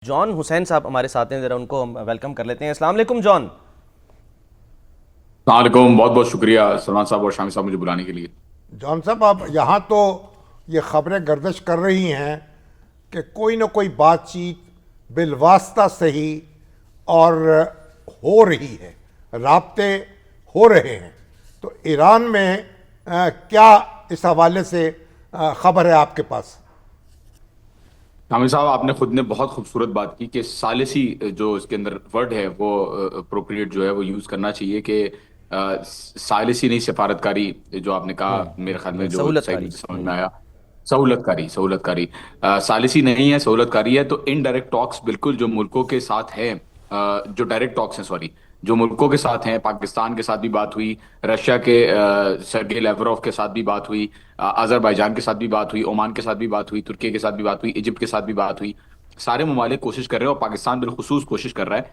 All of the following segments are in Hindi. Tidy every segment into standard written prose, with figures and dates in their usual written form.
जॉन हुसैन साहब हमारे साथ हैं, ज़रा उनको हम वेलकम कर लेते हैं। अस्सलाम वालेकुम जॉन। वालेकुम। बहुत बहुत शुक्रिया सलमान साहब और शामी साहब मुझे बुलाने के लिए। जॉन साहब, अब यहाँ तो ये खबरें गर्दिश कर रही हैं कि कोई ना कोई बातचीत बिलवास्ता सही और हो रही है, राब्ते हो रहे हैं। तो ईरान में क्या इस हवाले से खबर है आपके पास? शामी साहब, आपने खुद ने बहुत खूबसूरत बात की कि सालिसी जो इसके अंदर वर्ड है वो अप्रोप्रिएट जो है वो यूज करना चाहिए कि सालिसी नहीं, सिफारतकारी। जो आपने कहा मेरे ख्याल में जो सही सहूलतकारी। मुझे समझ में आया, सहूलतकारी। सहूलतकारी सालिसी नहीं है, सहूलतकारी है। तो इनडायरेक्ट टॉक्स बिल्कुल जो मुल्कों के साथ है, जो डायरेक्ट टॉक्स हैं, सॉरी, जो मुल्कों के साथ हैं, पाकिस्तान के साथ भी बात हुई, रशिया के सरगे लेवरोव के साथ भी बात हुई, अजरबैजान के साथ भी बात हुई, ओमान के साथ भी बात हुई, तुर्की के साथ भी बात हुई, इजिप्ट के साथ भी बात हुई। सारे ममालिक कोशिश कर रहे हैं और पाकिस्तान बिलखुसूस कोशिश कर रहा है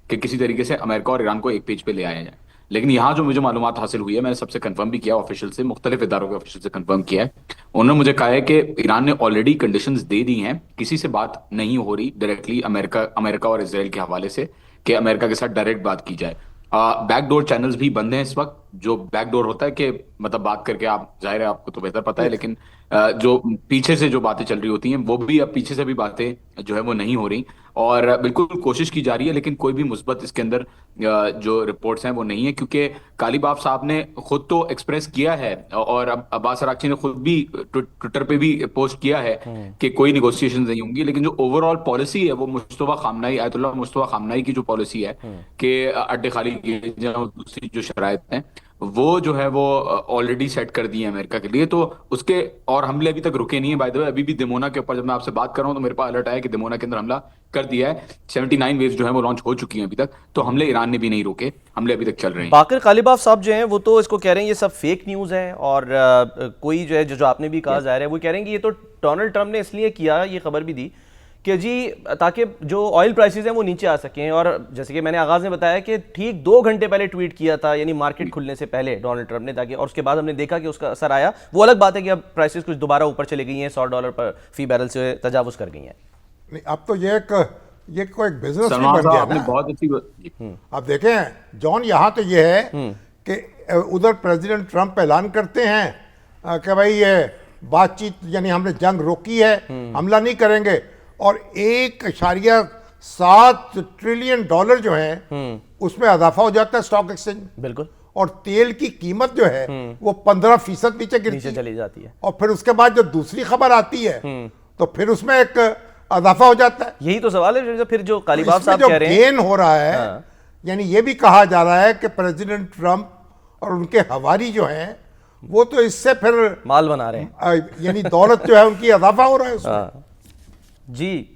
कि किसी तरीके से अमेरिका और ईरान को एक पेज पे ले आया जाए। लेकिन यहाँ जो मुझे मालूमात हासिल हुई है, मैंने सबसे कंफर्म भी किया, ऑफिशियल से, मुख्तलिफ इदारों के ऑफिशियल से कंफर्म किया है। उन्होंने मुझे कहा है कि ईरान ने ऑलरेडी कंडीशंस दे दी हैं, किसी से बात नहीं हो रही डायरेक्टली अमेरिका अमेरिका और इसराइल के हवाले से कि अमेरिका के साथ डायरेक्ट बात की जाए। बैकडोर चैनल्स भी बंद हैं इस वक्त। जो बैकडोर होता है कि मतलब बात करके, आप जाहिर है आपको तो बेहतर पता है, लेकिन जो पीछे से जो बातें चल रही होती हैं वो भी, अब पीछे से भी बातें जो है वो नहीं हो रही। और बिल्कुल कोशिश की जा रही है, लेकिन कोई भी मुस्बत इसके अंदर जो रिपोर्ट्स हैं वो नहीं है, क्योंकि कालीबाफ साहब ने खुद तो एक्सप्रेस किया है और अब अब्बास अरागची ने खुद भी ट्विटर पे भी पोस्ट किया है कि कोई निगोशिएशन नहीं होंगी। लेकिन जो ओवरऑल पॉलिसी है वो मुस्तफा खामनाई, आयतुल्लाह मुस्तफा खामनाई की जो पॉलिसी है कि अड्डे खाली किए जाएं और दूसरी जो शराइत हैं वो जो है वो ऑलरेडी सेट कर दी है अमेरिका के लिए। तो उसके और हमले अभी तक रुके नहीं है। बाय द वे, अभी भी दिमोना के ऊपर जब मैं आपसे बात कर रहा हूँ तो मेरे पास अलर्ट आया कि दिमोना के अंदर हमला कर दिया है। 79 वेव्स जो है वो लॉन्च हो चुकी हैं अभी तक। तो हमले ईरान ने भी नहीं रोके, हमले अभी तक चल रहे हैं। बाकर कालिबाफ साहब जो हैं वो तो इसको कह रहे हैं ये सब फेक न्यूज़ है, और कोई जो है जो आपने भी कहा जा रहा है वो कह रहे हैं कि ये तो डोनाल्ड ट्रंप ने इसलिए किया, ये खबर भी दी कि जी ताकि जो ऑयल प्राइसेस हैं वो नीचे आ सकें। और जैसे कि मैंने आगाज़ में बताया कि ठीक 2 घंटे पहले ट्वीट किया था, यानी मार्केट खुलने से पहले डोनाल्ड ट्रंप ने, ताकि और उसके बाद हमने देखा कि उसका असर आया। वो अलग बात है कि अब प्राइसेस कुछ दोबारा ऊपर चली गई हैं, $100 पर फी बैरल से तजावुज़ कर गई हैं। नहीं, अब तो ये कोई एक बिजनेस भी सलमान बन साहब, गया आपने ना। बहुत अच्छी अब देखें जॉन, यहाँ तो ये है कि उधर प्रेसिडेंट ट्रंप ऐलान करते हैं कि भाई ये बातचीत, यानी हमने जंग रोकी है, हमला नहीं करेंगे। और 1.7 ट्रिलियन डॉलर जो है उसमें इजाफा हो जाता है स्टॉक एक्सचेंज। बिल्कुल। और तेल की कीमत जो है वो 15% नीचे गिरती नीचे है। चली जाती है। और फिर उसके बाद जो दूसरी खबर आती है तो फिर उसमें एक इजाफा हो जाता है। यही तो सवाल है, फिर जो कालीबाफ इसमें साहब जो कह रहे हैं। गेन हो रहा है, हाँ। यानी ये भी कहा जा रहा है कि प्रेसिडेंट ट्रंप और उनके हवारी जो हैं वो तो इससे फिर माल बना रहे हैं। यानी दौलत जो है उनकी इजाफा हो रहा है उसमें। हाँ जी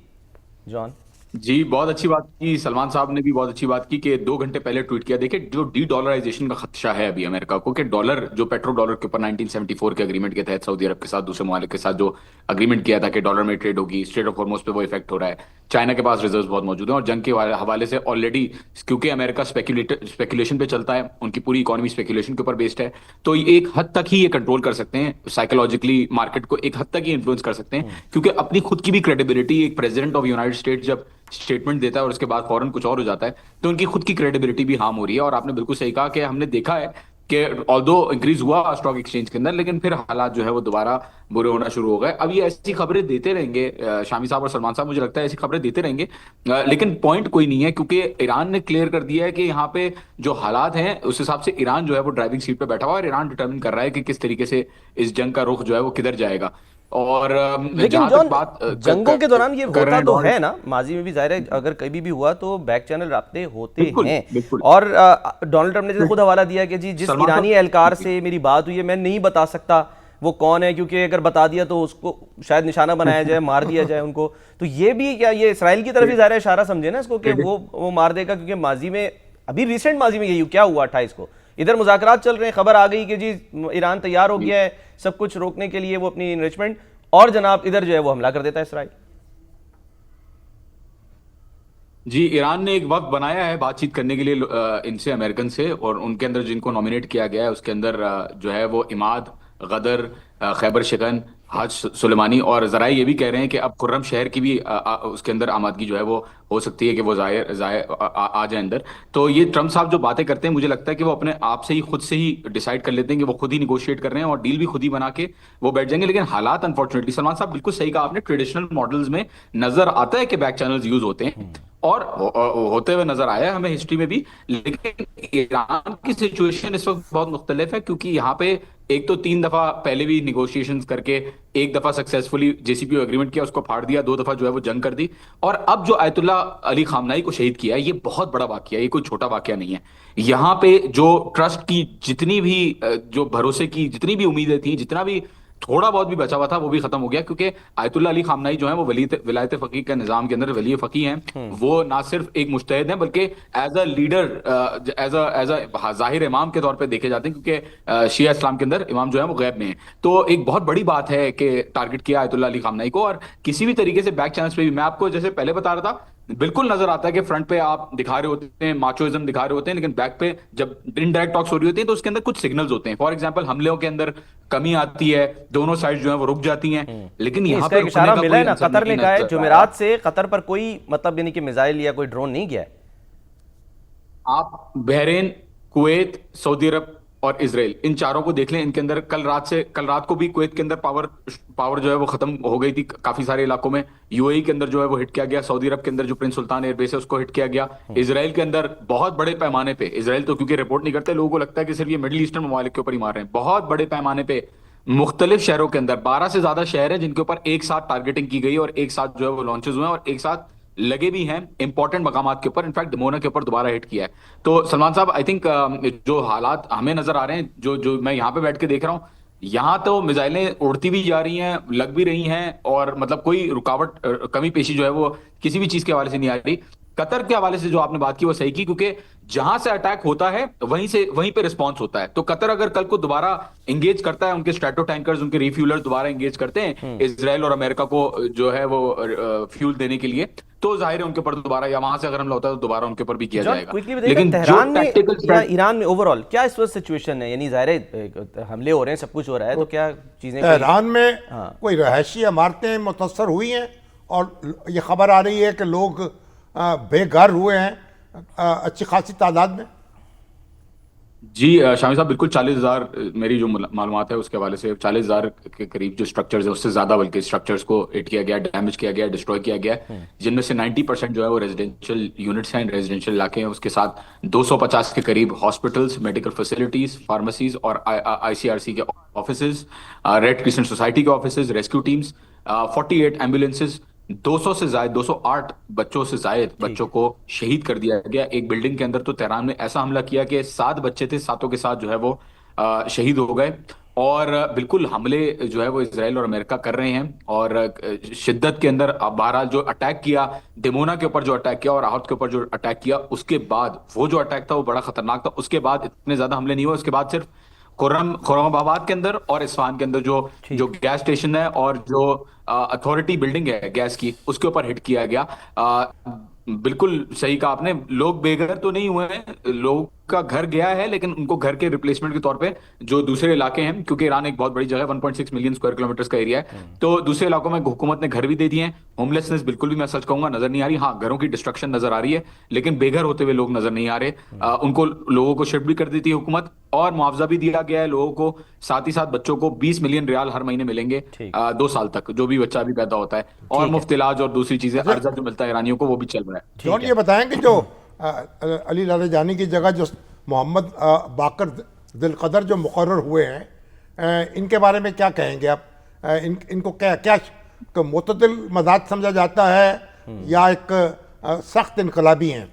जॉन। जी, बहुत अच्छी बात की। सलमान साहब ने भी बहुत अच्छी बात की कि 2 घंटे पहले ट्वीट किया। देखिए, जो डी डॉलराइजेशन का खदशा है अभी अमेरिका को, कि डॉलर जो पेट्रो डॉलर के ऊपर 1974 के अग्रीमेंट के तहत सऊदी अरब के साथ, दूसरे ममालिक के साथ जो अग्रीमेंट किया था कि डॉलर में ट्रेड होगी, स्ट्रेट ऑफ हॉर्मुज पे वो इफेक्ट हो रहा है। चाइना के पास रिजर्व बहुत मौजूद है और जंग के हवाले से ऑलरेडी, क्योंकि अमेरिका स्पेकुलेशन पे चलता है, उनकी पूरी इकोनॉमी स्पेकुलेशन के ऊपर बेस्ड है, तो एक हद तक ही ये कंट्रोल कर सकते हैं साइकोलॉजिकली, मार्केट को एक हद तक ही इन्फ्लुएंस कर सकते हैं। क्योंकि अपनी खुद की भी क्रेडिबिलिटी, एक प्रेसिडेंट ऑफ यूनाइटेड स्टेट्स जब स्टेटमेंट देता है और उसके बाद फौरन कुछ और हो जाता है, तो उनकी खुद की क्रेडिबिलिटी भी हार्म हो रही है। और आपने बिल्कुल सही कहा कि हमने देखा है कि ऑल्दो इंक्रीज हुआ स्टॉक एक्सचेंज के अंदर, लेकिन फिर हालात जो है वो दोबारा बुरे होना शुरू हो गए। अब ये ऐसी खबरें देते रहेंगे शामी साहब और सलमान साहब, मुझे लगता है ऐसी खबरें देते रहेंगे। लेकिन पॉइंट कोई नहीं है, क्योंकि ईरान ने क्लियर कर दिया है कि यहाँ पे जो हालात हैं उस हिसाब से ईरान जो है वो ड्राइविंग सीट पे बैठा हुआ है और ईरान डिटरमिन कर रहा है कि किस तरीके से इस जंग का रुख जो है वो किधर जाएगा। और लेकिन जहां तक जॉन, बात जंगों के दौरान ये कर रहे होता हैं तो डोनाल्ड, है ना, माजी में भी जाहिर है, अगर कभी भी हुआ तो बैक चैनल राब्ते होते बिल्कुल हैं। बिल्कुल। और डोनाल्ड ट्रंप ने जैसे खुद हवाला दिया कि जी जिस सलमान ईरानी साहब, एहलकार से मेरी बात हुई है मैं नहीं बता सकता वो कौन है, क्योंकि अगर बता दिया तो उसको शायद निशाना बनाया जाए, मार दिया जाए उनको। तो ये भी क्या, ये इसराइल की तरफ ही जाहिर है इशारा समझे ना इसको, कि वो मार देगा, क्योंकि माजी में, अभी रिसेंट माजी में यही क्या हुआ 28 को, इधर मुज़ाकरात चल रहे हैं, खबर आ गई कि जी ईरान तैयार हो गया है सब कुछ रोकने के लिए, वो अपनी इन्रिचमेंट, और जनाब इधर जो है वो हमला कर देता है इसराइल। जी, ईरान ने एक वक्त बनाया है बातचीत करने के लिए इनसे, अमेरिकन से, और उनके अंदर जिनको नॉमिनेट किया गया है उसके अंदर जो है वो इमाद, गदर, खैबर शिकन, हाज सुलेमानी, और जरा ये भी कह रहे हैं कि अब खुर्रम शहर की भी उसके अंदर आमादगी जो है वो हो सकती है कि वो जाहिर जाहिर आ जाए अंदर। तो ये ट्रम्प साहब जो बातें करते हैं, मुझे लगता है कि वो अपने आप से ही खुद से ही डिसाइड कर लेते हैं कि वो खुद ही निगोशिएट कर रहे हैं और डील भी खुद ही बना के वो बैठ जाएंगे। लेकिन हालात अनफॉर्चुनेटली, सलमान साहब बिल्कुल सही कहा आपने, ट्रेडिशनल मॉडल्स में नजर आता है कि बैक चैनल्स यूज होते हैं और होते हुए नजर आया है हमें हिस्ट्री में भी। लेकिन ईरान की सिचुएशन इस वक्त बहुत मुख्तलिफ है, क्योंकि यहाँ पे एक तो 3 दफा पहले भी निगोशिएशंस करके एक दफा सक्सेसफुली जेसीपीओ एग्रीमेंट किया, उसको फाड़ दिया, 2 दफा जो है वो जंग कर दी, और अब जो आयतुल्ला अली खामनाई को शहीद किया है, ये बहुत बड़ा वाकया है, ये कोई छोटा वाकया नहीं है। यहाँ पे जो ट्रस्ट की जितनी भी जो भरोसे की जितनी भी उम्मीदें थी, जितना भी थोड़ा बहुत भी बचा हुआ था, वो भी खत्म हो गया, क्योंकि आयतुल्ला अली खामनाई जो है वो विलायत फकीह के निजाम के अंदर वली फकीह हैं। वो ना सिर्फ एक मुजतहिद हैं बल्कि as a leader, as a जाहिर इमाम के तौर पे देखे जाते हैं, क्योंकि शिया इस्लाम के अंदर इमाम जो है वो गैब में है। तो एक बहुत बड़ी बात है कि टारगेट किया आयतुल्ला अली खामनाई को, और किसी भी तरीके से बैक चैनल्स पे भी, मैं आपको जैसे पहले बता रहा था, बिल्कुल नजर आता है कि फ्रंट पे आप दिखा रहे होते हैं, माचोइज्म दिखा रहे होते हैं, लेकिन बैक पे जब इनडायरेक्ट टॉक्स हो रही होती है तो उसके अंदर कुछ सिग्नल्स होते हैं। फॉर एग्जांपल हमलों के अंदर कमी आती है, दोनों साइड जो है वो रुक जाती हैं, लेकिन नहीं, यहाँ इसका पे एक रुकने इशारा का मिला है कोई ना, आंसर कतर ने नहीं कहा है नजर आ रहा। जुमेरात से कतर पर कोई मतलब यानी कि मिसाइल या कोई ड्रोन नहीं गया है। आप बहरीन, कुवैत, सऊदी अरब और इसराइल, इन चारों को देख लें, इनके अंदर कल रात को भी कुवैत के अंदर पावर जो है वो खत्म हो गई थी काफी सारे इलाकों में। यूएई के अंदर जो है वो हिट किया गया, सऊदी अरब के अंदर जो प्रिंस सुल्तान एयरबेस है उसको हिट किया गया, इसराइल के अंदर बहुत बड़े पैमाने पे, इसराइल तो क्योंकि रिपोर्ट नहीं करते, लोगों को लगता है कि सिर्फ ये मिडिल ईस्टर्न ममालिक के ऊपर ही मार रहे हैं, बहुत बड़े पैमाने पे मुख्तलिफ शहरों के अंदर 12 से ज्यादा शहर है जिनके ऊपर एक साथ टारगेटिंग की गई और एक साथ जो है वो लॉन्चेस हुए हैं और एक साथ लगे भी हैं इंपॉर्टेंट मकामात के ऊपर। इनफैक्ट दमोना के ऊपर दोबारा हिट किया है। तो सलमान साहब, आई थिंक जो हालात हमें नजर आ रहे हैं, जो जो मैं यहाँ पे बैठ के देख रहा हूँ, यहाँ तो मिसाइलें उड़ती भी जा रही हैं, लग भी रही हैं, और मतलब कोई रुकावट, कमी पेशी जो है वो किसी भी चीज के हवाले से नहीं आ रही। कतर के हवाले से जो आपने बात की वो सही की, क्योंकि जहां से अटैक होता है वहीं पे रिस्पॉन्स होता है। तो कतर अगर कल को दोबारा इंगेज करता है, उनके स्ट्रैटो टैंकर्स, उनके रिफ्यूलर्स दोबारा इंगेज करते हैं इसराइल और अमेरिका को जो है वो फ्यूल देने के लिए, तो जाहिर है उनके ऊपर दोबारा, या वहां से अगर हमला होता है तो दोबारा उनके ऊपर भी किया जॉन जाएगा। क्विकली बताइएगा, लेकिन जो तेहरान में टैक्टिकल या ईरान में ओवरऑल क्या इस वक्त सिचुएशन है? यानी जाहिर है हमले हो रहे हैं, सब कुछ हो रहा है, तो क्या चीजें तेहरान में हाँ। कोई रहायशी इमारतें मुतासर हुई हैं और ये खबर आ रही है कि लोग बेघर हुए हैं अच्छी खासी तादाद में। जी शामी साहब, बिल्कुल 40,000, मेरी जो मालूमात है उसके हवाले से 40,000 के करीब जो स्ट्रक्चर्स है, उससे ज्यादा बल्कि स्ट्रक्चर्स को हिट किया गया, डैमेज किया गया, डिस्ट्रॉय किया गया, जिनमें से 90% जो है वो रेजिडेंशियल यूनिट्स हैं, रेजिडेंशियल इलाके हैं। उसके साथ 250 के करीब हॉस्पिटल्स, मेडिकल फैसिलिटीज, फार्मेसीज और आईसीआरसी के ऑफिसेज, रेड क्रिसेंट सोसाइटी के ऑफिसेज, रेस्क्यू टीम्स, 48 एम्बुलेंसेज, 200 से ज्यादा, 208 बच्चों से ज्यादा बच्चों को शहीद कर दिया गया। एक बिल्डिंग के अंदर तो तेहरान में ऐसा हमला किया कि 7 बच्चे थे, सातों के साथ जो है वो शहीद हो गए। और बिल्कुल हमले जो है वो इसराइल और अमेरिका कर रहे हैं, और शिद्दत के अंदर बहरहाल जो अटैक किया, दिमोना के ऊपर जो अटैक किया और आहत के ऊपर जो अटैक किया, उसके बाद वो जो अटैक था वो बड़ा खतरनाक था। उसके बाद इतने ज्यादा हमले नहीं हुए। उसके बाद सिर्फ खुर्रमाबाद के अंदर और इस्फहान के अंदर जो जो गैस स्टेशन है और जो अथॉरिटी बिल्डिंग है गैस की, उसके ऊपर हिट किया गया। बिल्कुल सही कहा आपने, लोग बेघर तो नहीं हुए हैं, लोग का घर गया है, लेकिन उनको घर के रिप्लेसमेंट के तौर पे जो दूसरे इलाके हैं, क्योंकि ईरान एक बहुत बड़ी जगह है, 1.6 मिलियन स्क्वायर किलोमीटर का एरिया है, तो दूसरे इलाकों में हुकूमत ने घर भी दे दिए हैं। होमलेसनेस बिल्कुल भी मैं सच कहूंगा नजर नहीं आ रही। हाँ, घरों की डिस्ट्रक्शन नजर आ रही है, लेकिन बेघर होते हुए लोग नजर नहीं आ रहे। उनको लोगों को शिफ्ट भी कर देती है हुकूमत, और मुआवजा भी दिया गया है लोगों को। साथ ही साथ बच्चों को 20 मिलियन रियाल हर महीने मिलेंगे 2 साल तक, जो भी बच्चा अभी पैदा होता है, और मुफ्त इलाज और दूसरी चीजें, अर्जा जो मिलता है ईरानियों को, वो भी चल रहा है। जॉन, ये बताएं कि जो अली लारेजानी की जगह जो मोहम्मद बाकर दिलकदर जो मुकर्रर हुए हैं, इनके बारे में क्या कहेंगे आप? इनको क्या क्या मुतदिल मजाज समझा जाता है या एक सख्त इनकलाबी हैं?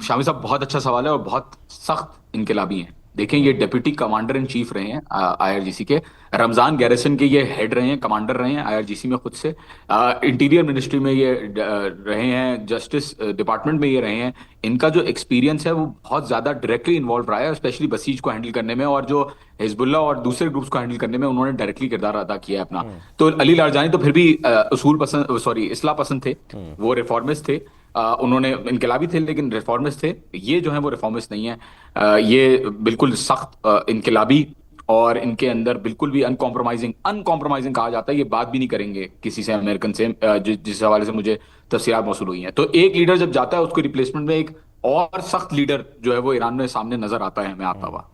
शामी साहब, बहुत अच्छा सवाल है और बहुत सख्त इनकलाबी हैं। देखें, ये डेप्यूटी कमांडर इन चीफ रहे हैं आईआरजीसी के, रमजान गैरिसन के ये हेड रहे हैं, कमांडर रहे हैं आईआरजीसी में खुद से, इंटीरियर मिनिस्ट्री में ये रहे हैं, जस्टिस डिपार्टमेंट में ये रहे हैं। इनका जो एक्सपीरियंस है वो बहुत ज्यादा डायरेक्टली इन्वॉल्व रहा है, स्पेशली बसीज को हैंडल करने में, और जो हिजबुल्लाह और दूसरे ग्रुप्स को हैंडल करने में उन्होंने डायरेक्टली किरदार अदा किया है अपना। तो अली लारजानी तो फिर भी उसूल पसंद, सॉरी, इस्लाह पसंद थे, वो रिफॉर्मिस्ट थे, उन्होंने इनकलाबी थे लेकिन रिफॉर्मिस्ट थे। ये जो है वो रिफॉर्मिस्ट नहीं है, ये बिल्कुल सख्त इनकलाबी और इनके अंदर बिल्कुल भी अनकॉम्प्रोमाइजिंग अनकॉम्प्रोमाइजिंग कहा जाता है, ये बात भी नहीं करेंगे किसी से अमेरिकन से, जिस हवाले से मुझे तफसीलात मौसूल हुई हैं। तो एक लीडर जब जाता है उसको रिप्लेसमेंट में एक और सख्त लीडर जो है वो ईरान में सामने नजर आता है हमें आता हुआ।